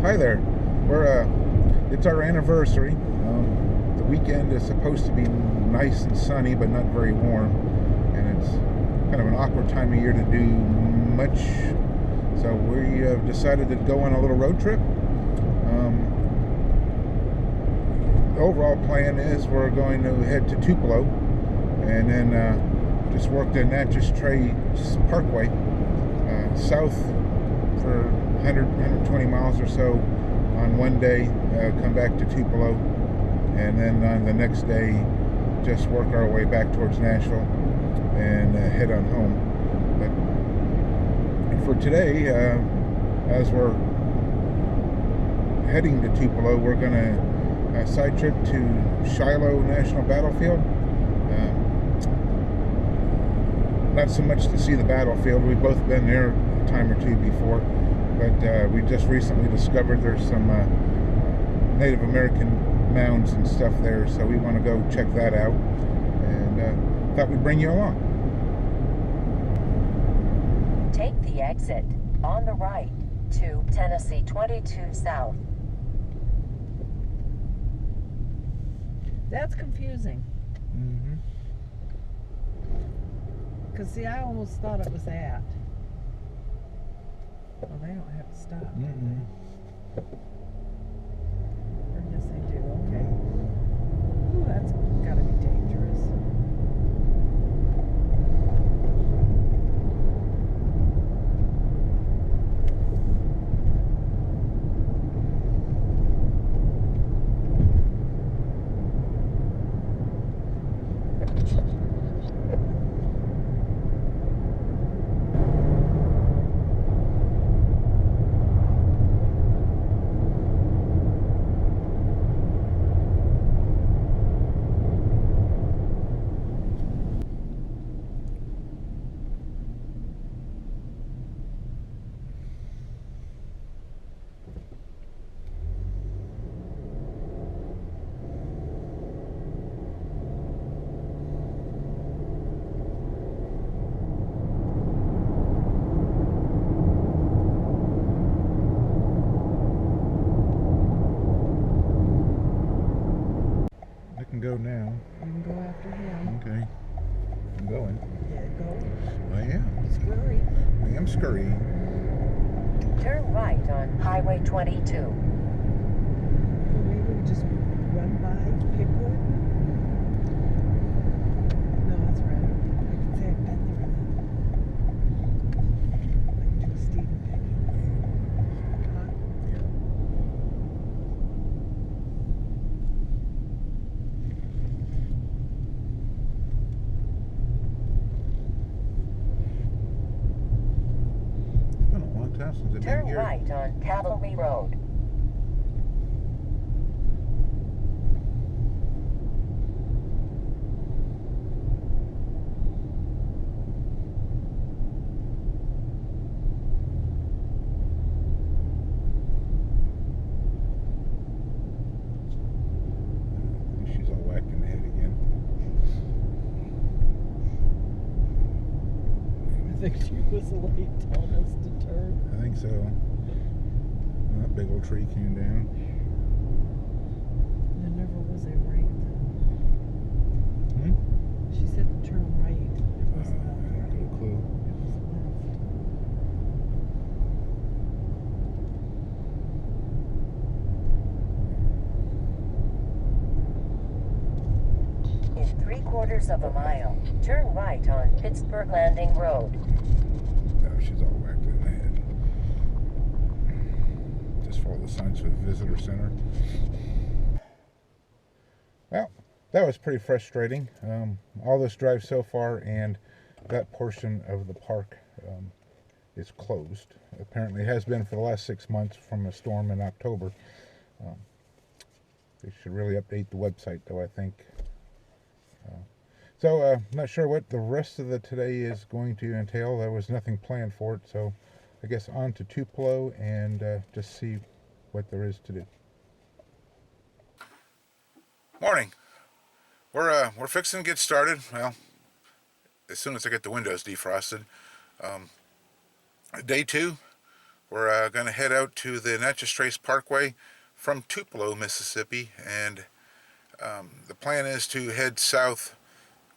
Hi there. It's our anniversary. The weekend is supposed to be nice and sunny, but not very warm, and it's kind of an awkward time of year to do much. So we have decided to go on a little road trip. The overall plan is we're going to head to Tupelo, and then just work the Natchez Trace Parkway south for 120 miles or so on one day, come back to Tupelo, and then on the next day just work our way back towards Nashville and head on home. But for today, as we're heading to Tupelo, we're going to side trip to Shiloh National Battlefield. Not so much to see the battlefield. We've both been there a time or two before, but we just recently discovered there's some Native American mounds and stuff there, so we want to go check that out, and thought we'd bring you along. Take the exit on the right to Tennessee 22 South. That's confusing. Mm-hmm. Because, see, I almost thought it was that. Oh, they don't have to stop. Mm-hmm. Or yes, they do. Okay. Ooh, that's got to be dangerous. Go now. You can go after him. Okay. I'm going. Yeah, go. I am. Scurry. I am scurrying. Turn right on Highway 22. Maybe we just run by Pickwood. No, that's right. I can say I've been there. I can do a Stephen Picking. Huh? Since I've Turn been here. right on Cavalry Road. She's all whacked in the head again. I think she was late telling us to turn. I think so. That big old tree came down. There never was a right. Hmm? She said to turn right. It was I left. have no clue. It was In 3/4 of a mile, turn right on Pittsburgh Landing Road. No, she's all whacked in the head. Just follow the signs for the visitor center. Well, that was pretty frustrating. All this drive so far, and that portion of the park is closed. Apparently it has been for the last 6 months from a storm in October. They should really update the website, though, I think. So, not sure what the rest of the today is going to entail. There was nothing planned for it, so I guess on to Tupelo and just see what there is to do. Morning. We're fixing to get started. Well, as soon as I get the windows defrosted. Day 2, We're going to head out to the Natchez Trace Parkway from Tupelo, Mississippi, and the plan is to head south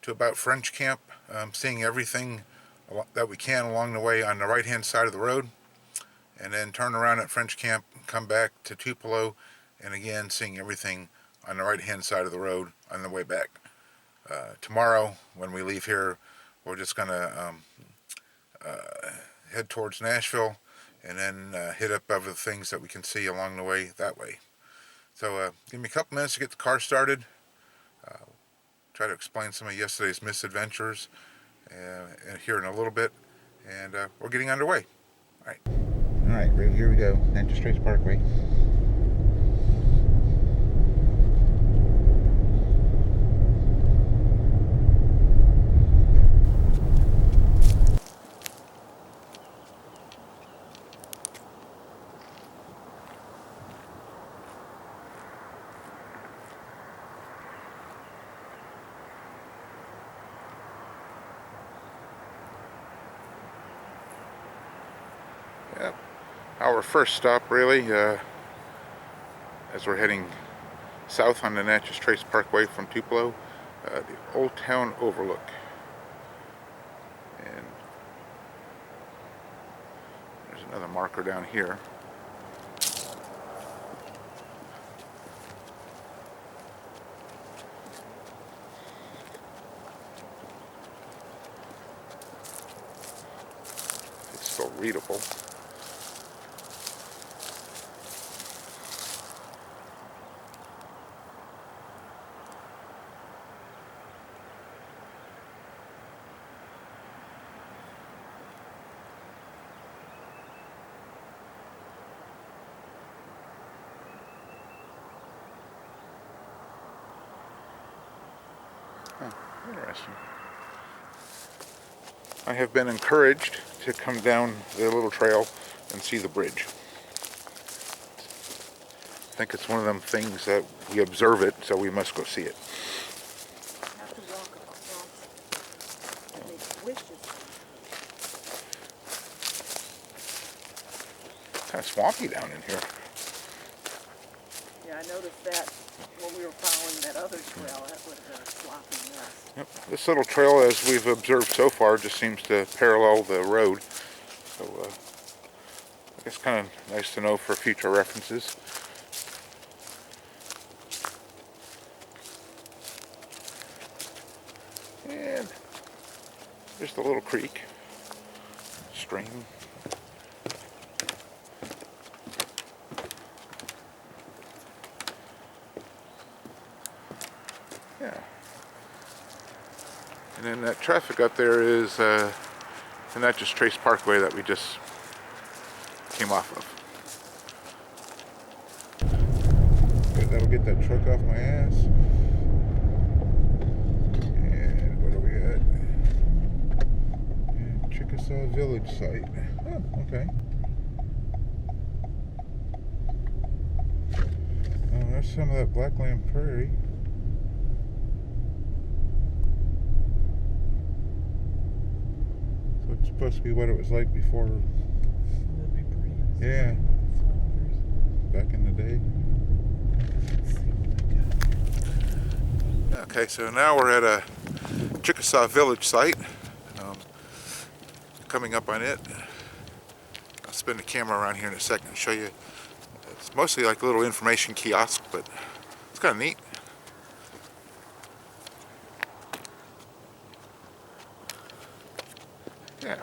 to about French Camp, seeing everything that we can along the way on the right-hand side of the road, and then turn around at French Camp, come back to Tupelo, and again seeing everything on the right-hand side of the road on the way back. Tomorrow, when we leave here, we're just going to head towards Nashville, and then hit up other things that we can see along the way that way. So give me a couple minutes to get the car started. Try to explain some of yesterday's misadventures here in a little bit, and we're getting underway. All right, right here we go, Natchez Trace Parkway. Yep. Our first stop, really, as we're heading south on the Natchez Trace Parkway from Tupelo, the Old Town Overlook. And there's another marker down here. It's still readable. Oh, interesting. I have been encouraged to come down the little trail and see the bridge. I think it's one of them things that we observe it, so we must go see it. Have to walk across and make wishes. Kind of swampy down in here. Yeah, I noticed that when we were following that other trail. That would have been a sloppy mess. Yep. This little trail, as we've observed so far, just seems to parallel the road. So I guess kind of nice to know for future references. And there's the little creek, stream. Yeah. And then that traffic up there is the Natchez Trace Parkway that we just came off of. Good, that'll get that truck off my ass. And what are we at? And Chickasaw Village site. Oh, okay. Oh, there's some of that Blackland Prairie. So it's supposed to be what it was like before. That'd be pretty. Yeah. Back in the day. Okay, so now we're at a Chickasaw Village site. Coming up on it. I'll spin the camera around here in a second and show you. It's mostly like a little information kiosk, but it's kind of neat. Yeah.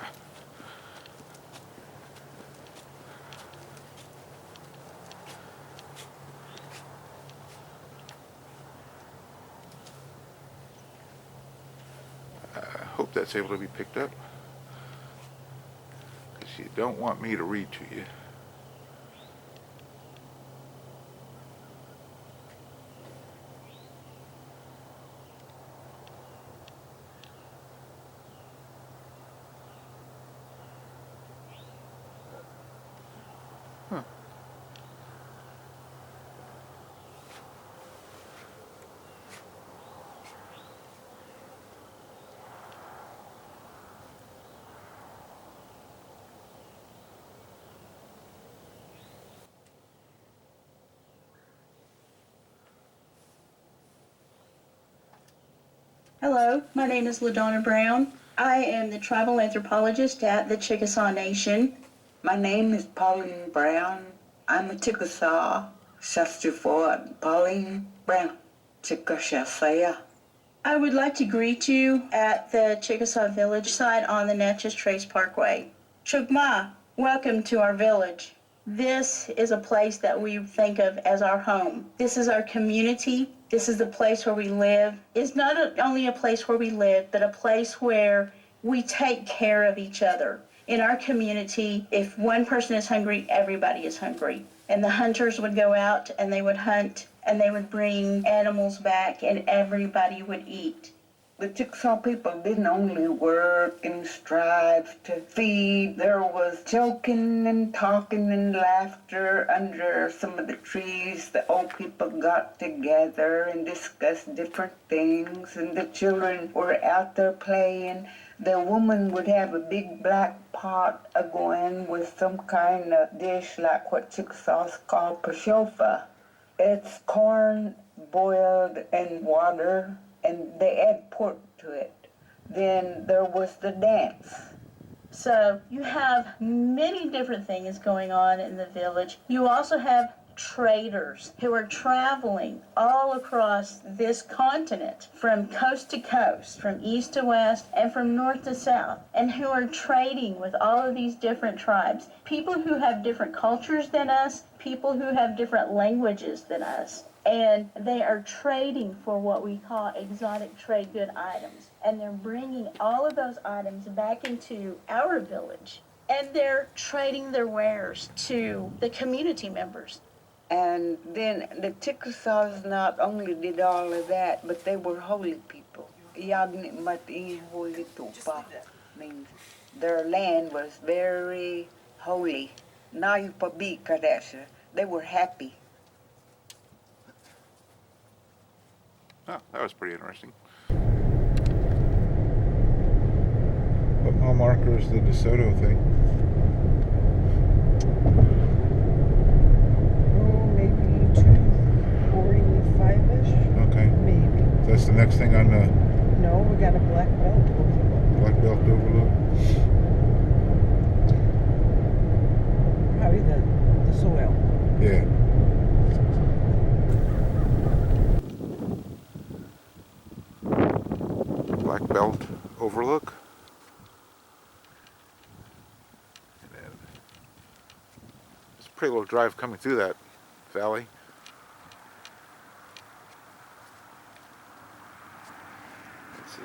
I hope that's able to be picked up, because you don't want me to read to you. Huh. Hello, my name is LaDonna Brown. I am the tribal anthropologist at the Chickasaw Nation. My name is Pauline Brown. I'm a Chickasaw, sister for Pauline Brown, Chickasaw. I would like to greet you at the Chickasaw Village site on the Natchez Trace Parkway. Chukma, welcome to our village. This is a place that we think of as our home. This is our community. This is the place where we live. It's not only a place where we live, but a place where we take care of each other. In our community, if one person is hungry, everybody is hungry. And the hunters would go out and they would hunt and they would bring animals back and everybody would eat. The Chickasaw people didn't only work and strive to feed. There was joking and talking and laughter under some of the trees. The old people got together and discussed different things, and the children were out there playing. The woman would have a big black pot going with some kind of dish like what Chickasaws call pashofa. It's corn boiled in water, and they add pork to it. Then there was the dance. So you have many different things going on in the village. You also have traders who are traveling all across this continent from coast to coast, from east to west, and from north to south, and who are trading with all of these different tribes. People who have different cultures than us, people who have different languages than us. And they are trading for what we call exotic trade good items. And they're bringing all of those items back into our village. And they're trading their wares to the community members. And then the Chickasaws not only did all of that, but they were holy people. Means their land was very holy. They were happy. Oh, that was pretty interesting. What mile marker is the DeSoto thing? Oh, maybe 245-ish. Okay. Maybe. So that's the next thing on the No, we got a black belt. Black Belt Overlook. Probably the soil. Yeah. Black Belt Overlook. And then it's a pretty little drive coming through that valley. Let's see.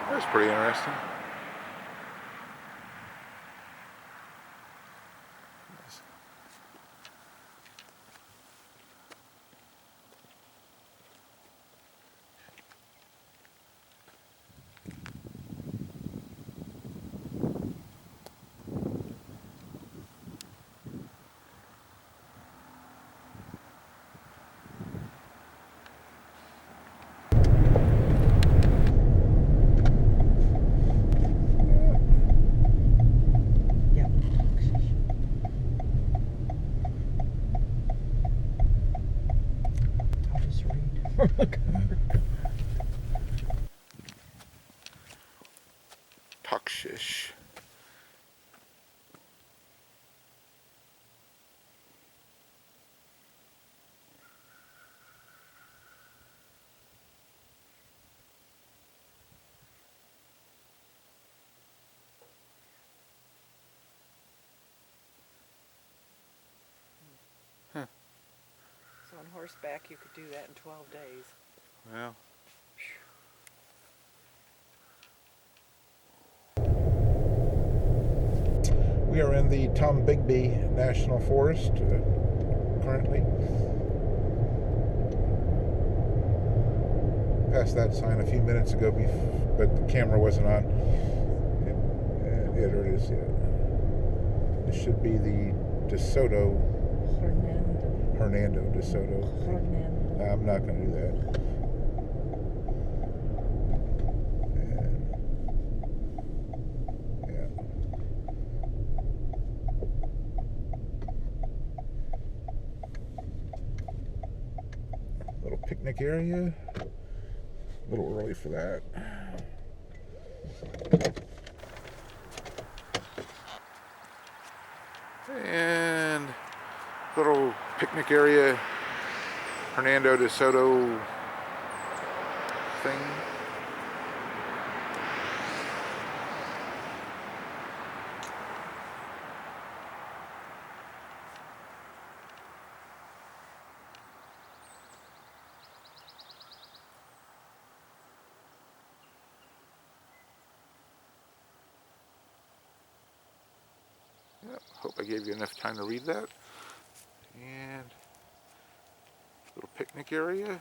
That's pretty interesting. Yep. I'll just read. Takshish. So on horseback, you could do that in 12 days. Well. We are in the Tombigbee National Forest currently. past that sign a few minutes ago, but the camera wasn't on. Yeah, there it is. Yeah. This should be the DeSoto. Hernando DeSoto. I'm not going to do that. And, yeah. Little picnic area. A little early for that. And little picnic area, Hernando DeSoto thing. Yep, hope I gave you enough time to read that. And little picnic area.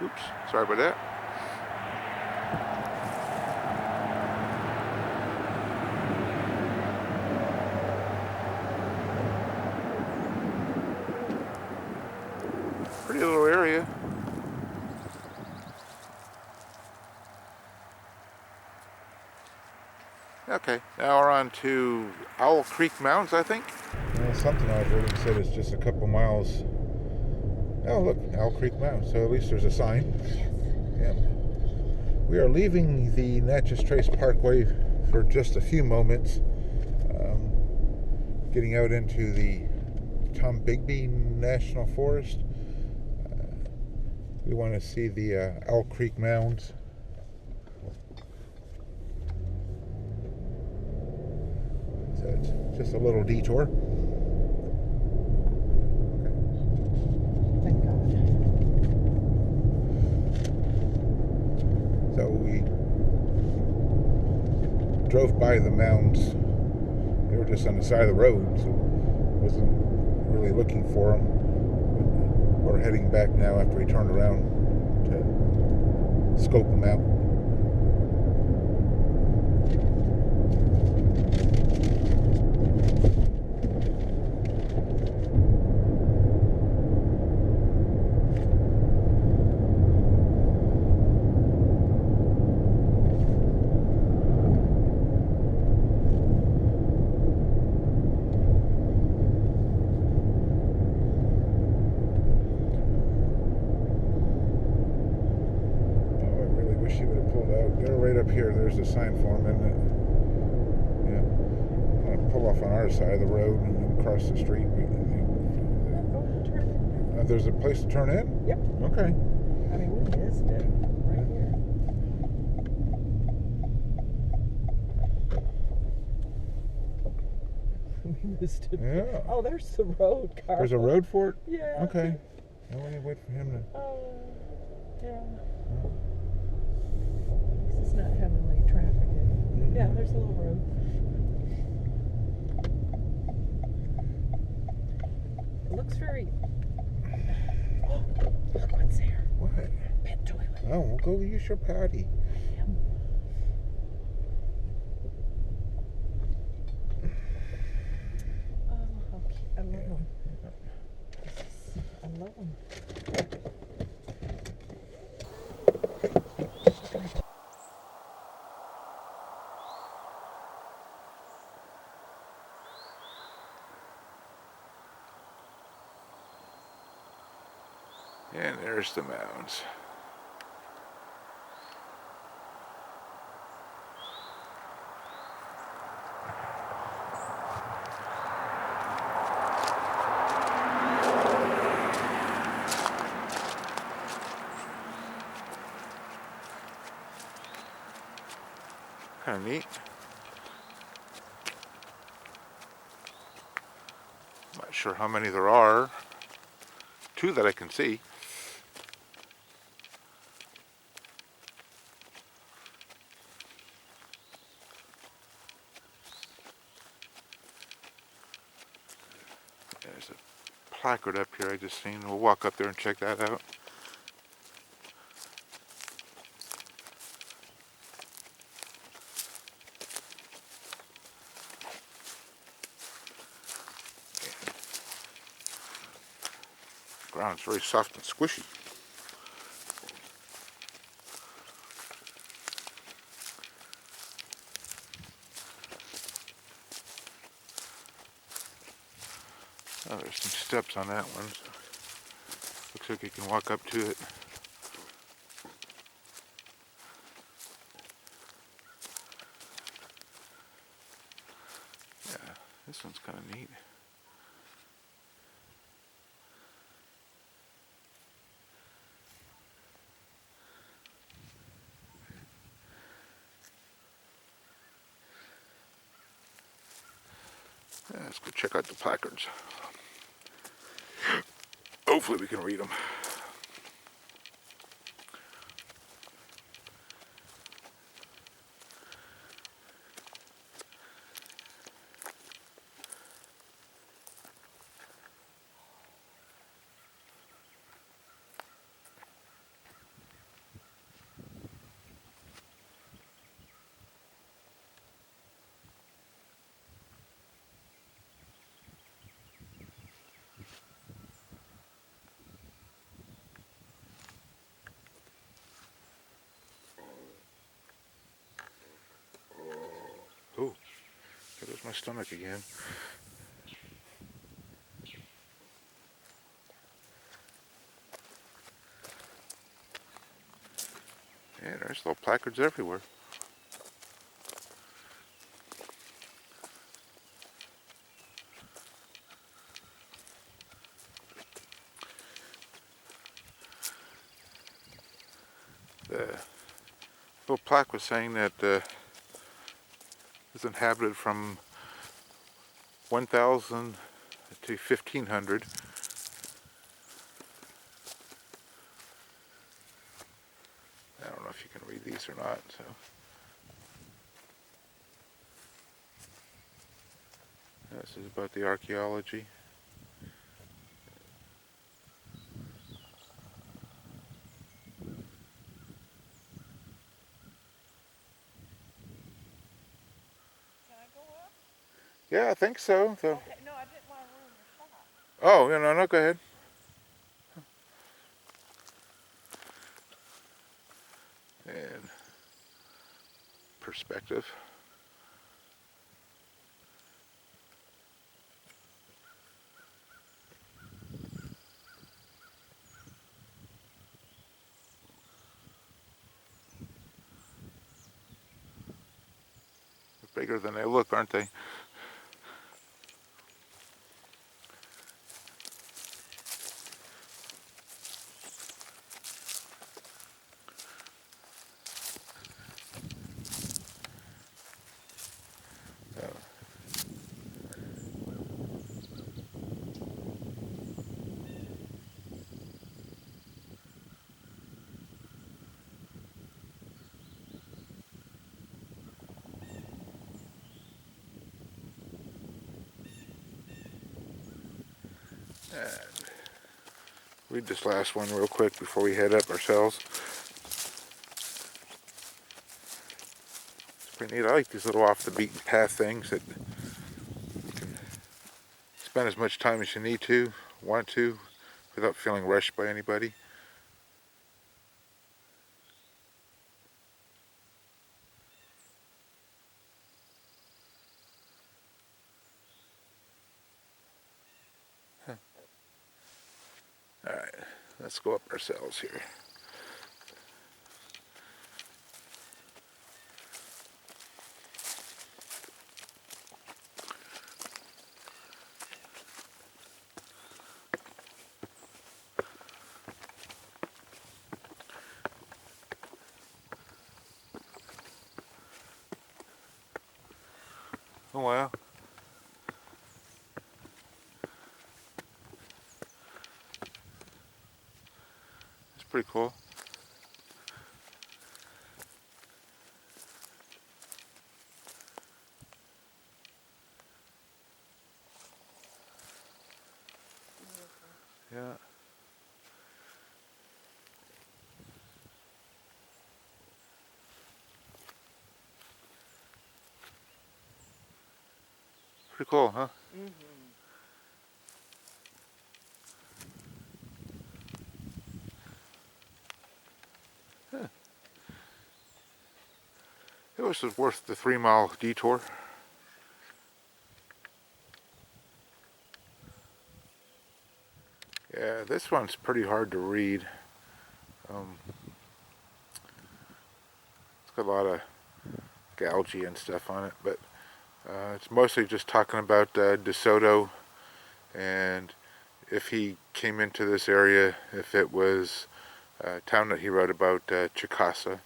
Oops, sorry about that. Pretty little area. Okay, now we're on to Owl Creek Mountains, I think. Something I was reading said it's just a couple miles. Oh, look, Owl Creek Mountains. So at least there's a sign. Yeah. We are leaving the Natchez Trace Parkway for just a few moments. Getting out into the Tom Bigby National Forest. We want to see the Owl Creek Mounds. So it's just a little detour. Thank God. So we drove by the mounds. They were just on the side of the road, so wasn't really looking for them. We're heading back now after we turned around to scope them out. There's a sign for them, isn't it? Yeah. I'm going to pull off on our side of the road and then cross the street. There's a place to turn in? Yep. Okay. I mean, we missed it right here. We missed it. Yeah. Oh, there's the road, Karl. There's a road for it? Yeah. Okay. Now we need to wait for him to... Yeah. It's not heavily trafficked. Mm-hmm. Yeah, there's a little road. It looks very... Oh, look what's there. What? Pet toilet. Oh, we'll go use your potty. Yeah. Oh, how cute. I love them. I love them. And there's the mounds. Kind of neat. Not sure how many there are. Two that I can see. There's a placard up here I just seen. We'll walk up there and check that out. Ground's very soft and squishy. Oh, there's some steps on that one. So looks like you can walk up to it. Yeah, this one's kind of neat. Yeah, let's go check out the placards. Hopefully we can read them. Oh, there goes my stomach again. Yeah, there's little placards everywhere. The little plaque was saying that it's inhabited from 1,000 to 1,500. I don't know if you can read these or not. So this is about the archaeology. Can I go up? Yeah, I think so. So. Okay, no, I didn't want to ruin your shot. Oh, no, go ahead. And perspective. They're bigger than they look, aren't they? Read this last one real quick before we head up ourselves. It's pretty neat. I like these little off the beaten path things that you can spend as much time as you need to, want to, without feeling rushed by anybody. Alright, let's go up ourselves here. Oh wow. It's pretty cool. Yeah. Pretty cool, huh? Mm-hmm. Huh. It was worth the 3-mile detour. Yeah, this one's pretty hard to read. It's got a lot of algae and stuff on it, but it's mostly just talking about DeSoto, and if he came into this area, if it was a town that he wrote about, Chicasa.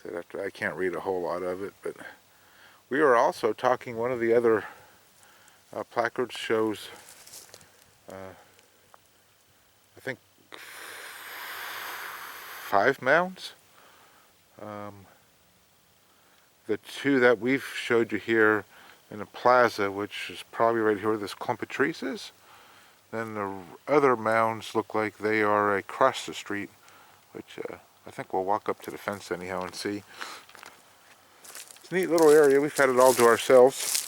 So I can't read a whole lot of it, but we were also talking, one of the other placards shows, I think, 5 mounds. The 2 that we've showed you here in the plaza, which is probably right here where this clump of trees is. Then the other mounds look like they are across the street, which I think we'll walk up to the fence anyhow and see. It's a neat little area. We've had it all to ourselves,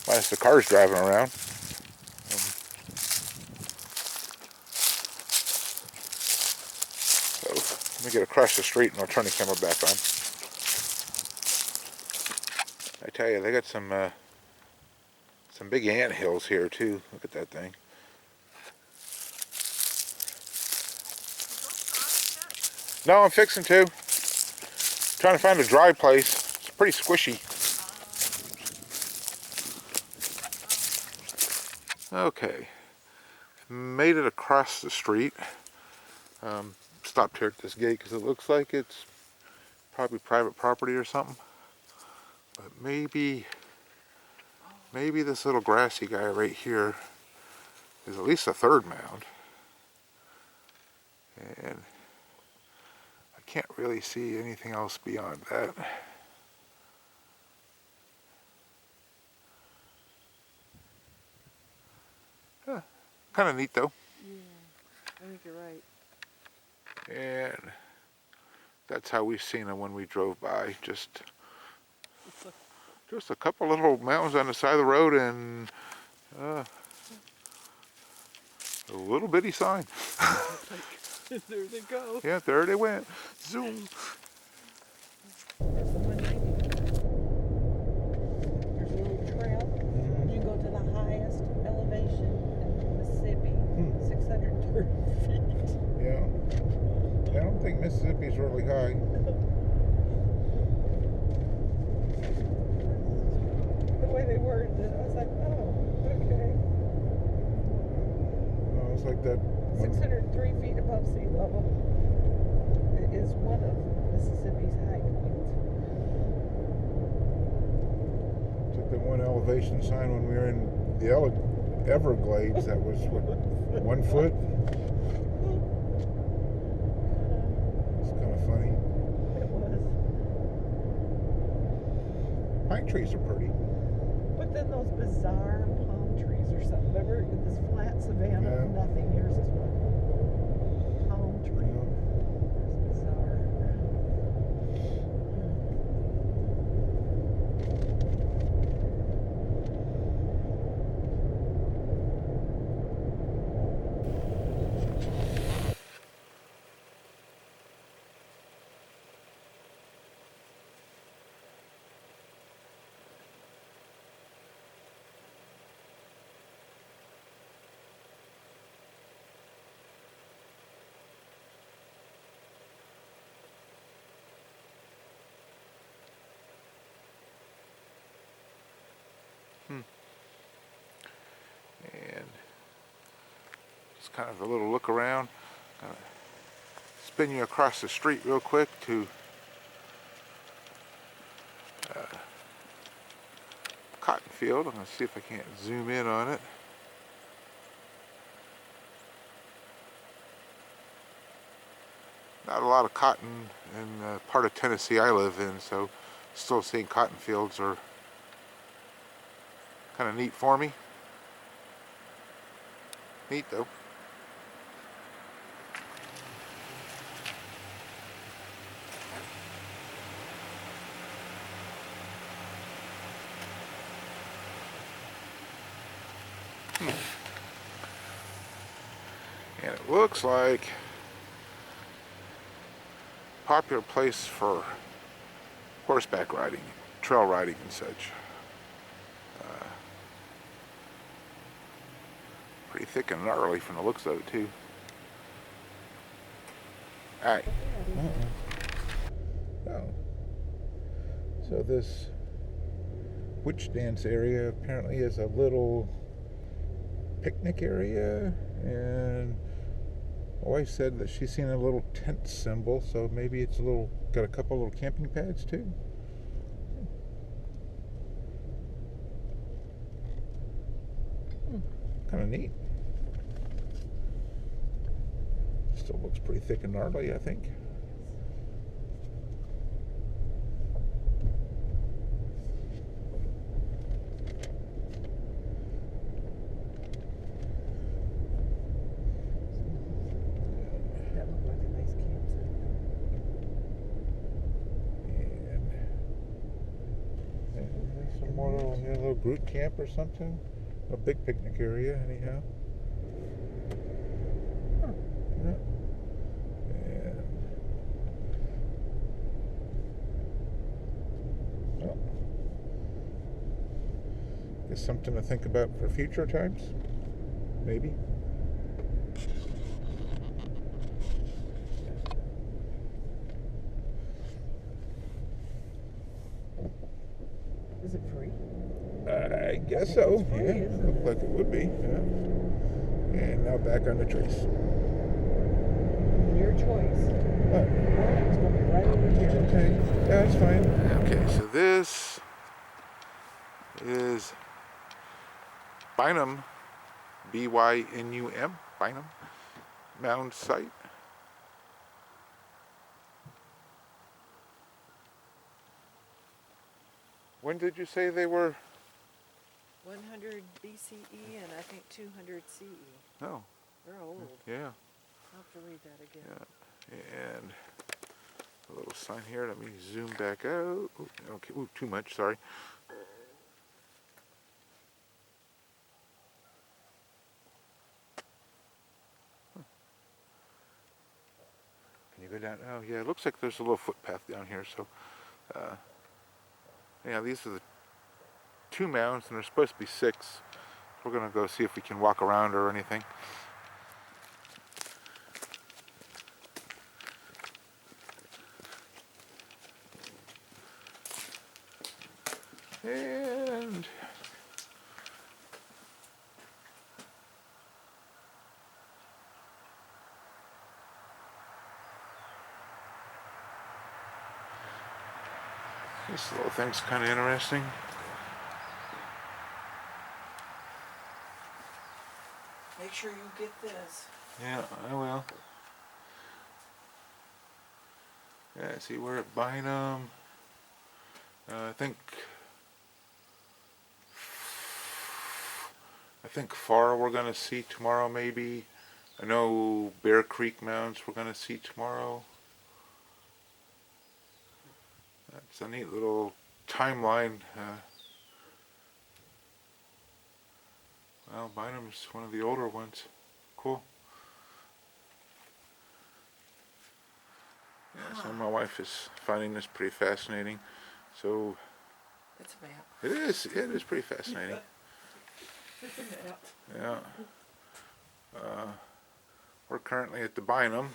minus the cars driving around. So let me get across the street and I'll turn the camera back on. I tell you, they got some big ant hills here too. Look at that thing. No, I'm fixing to. Trying to find a dry place. It's pretty squishy. Okay, made it across the street. Stopped here at this gate because it looks like it's probably private property or something. But maybe this little grassy guy right here is at least a 3rd mound. And I can't really see anything else beyond that. Huh. Kind of neat though. Yeah, I think you're right. And that's how we've seen them when we drove by. Just a couple little mountains on the side of the road and a little bitty sign. There they go. Yeah, there they went. Zoom. There's the 190. There's a little trail. You go to the highest elevation in Mississippi, 630 feet. Yeah. I don't think Mississippi's really high. The way they worded it, I was like, oh, okay. Oh, it's like that. 603 feet above sea level. It is one of Mississippi's high points. It's like the one elevation sign when we were in the Everglades. That was what, 1 foot. It's kind of funny. It was. Pine trees are pretty. But then those bizarre palm trees or something. Remember this flat savanna of nothing. Here's this one palm tree. It's bizarre. And just kind of a little look around. Spin you across the street real quick to cotton field. I'm going to see if I can't zoom in on it. Not a lot of cotton in the part of Tennessee I live in, so still seeing cotton fields are Kind of neat for me. Neat though. And it looks like a popular place for horseback riding, trail riding and such. Pretty thick and gnarly from the looks of it too. Alright. Oh. So this witch dance area apparently is a little picnic area, and my wife said that she's seen a little tent symbol, so maybe it's a little, got a couple little camping pads too. Kind of neat. Still looks pretty thick and gnarly, I think. That looked like a nice campsite. And some more little group camp or something. A big picnic area, anyhow. Yeah. And well, guess something to think about for future times, maybe. Is it free? I guess so. It's free, Yeah, isn't looked it? like it would be. Yeah. And now back on the trace. Your choice. Oh, It's going to be right over here. okay. Yeah, that's fine. Okay, so this is Bynum, B-Y-N-U-M, Bynum Mound Site. When did you say they were? 100 BCE and I think 200 CE. Oh, They're old. yeah. I'll have to read that again. Yeah. And a little sign here. Let me zoom back out. Ooh, okay. Ooh, too much. Sorry. Can you go down? Oh, yeah. It looks like there's a little footpath down here. So, yeah, these are the 2 mounds, and there's supposed to be 6. We're gonna go see if we can walk around or anything. And this little thing's kind of interesting. Make sure you get this. Yeah, I will. Yeah, see, we're at Bynum. I think Far we're gonna see tomorrow, maybe. I know Bear Creek Mounds we're gonna see tomorrow. That's a neat little timeline. Well, Bynum's one of the older ones. Cool. Yeah, so my wife is finding this pretty fascinating. So It's a map. it is pretty fascinating. It's a map. Yeah. We're currently at the Bynum,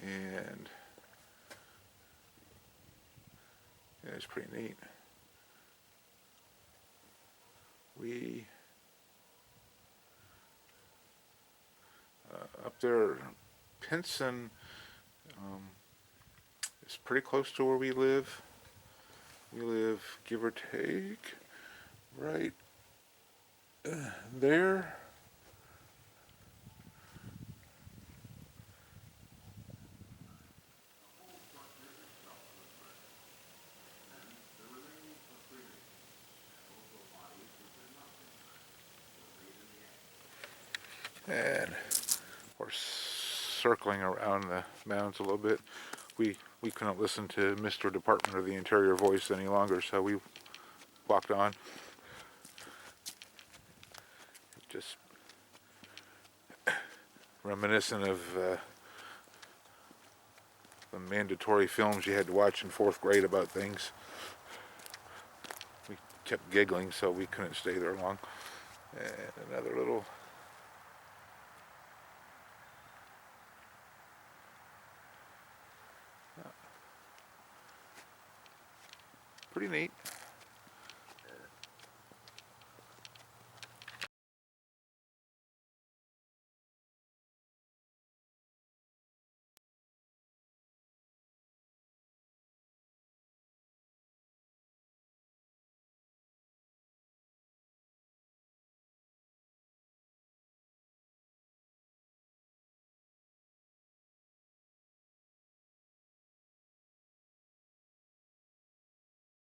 and yeah, it's pretty neat. We up there, Pinson is pretty close to where we live. We live, give or take, right there. And we're circling around the mounds a little bit. We couldn't listen to Mr. Department of the Interior voice any longer, so we walked on. Just reminiscent of the mandatory films you had to watch in 4th grade about things. We kept giggling, so we couldn't stay there long. And another little pretty neat.